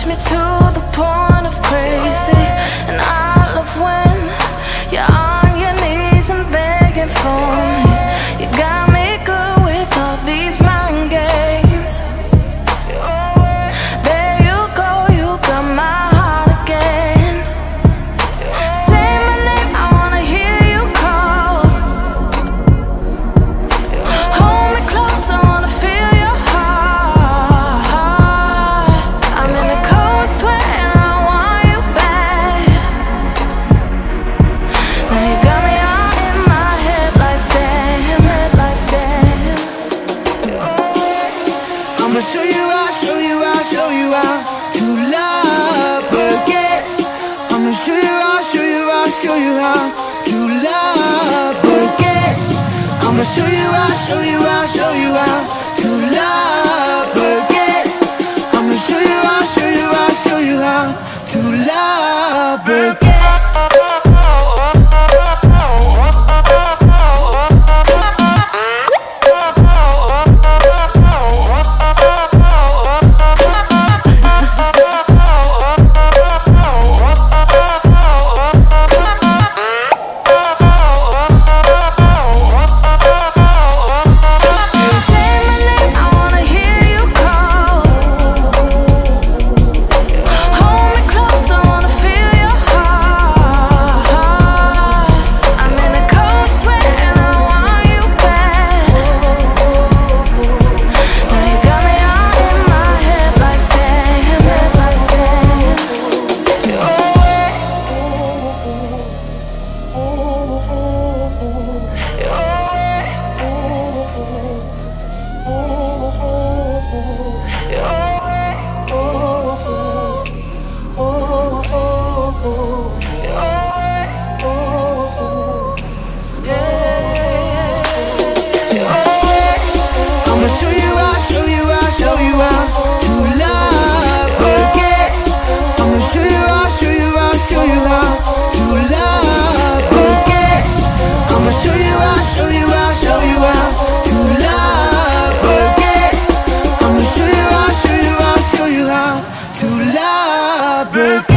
push me to the point of crazy. And I love when you're on your knees and begging for me. You got me good with all these mind games. There you go, you got my heart again. Say my name, I wanna hear you call. Hold me close, I wanna feel your heart. I'm in a cold sweat and I want you bad. Now you got me all in my head like damn, like damn. I'ma show you out, show you out, show you out to love again. I'ma show you out, show you out, show you out to love again. I'ma show you out, show you out, show you out to love again. I'ma show you out, show you out, show you out to love again. Say my name, I wanna hear you call. Hold me close, I wanna feel your heart. I'm in a cold sweat and I want you bad. Now you got me all in my head like damn, like damn. I'ma show you out, show you out, show you out to love again. I'ma show you out, show you out, show you out to love again. I'ma show you out, show you out, show you out to love again. I'ma show you out, show you out, show you out to love again.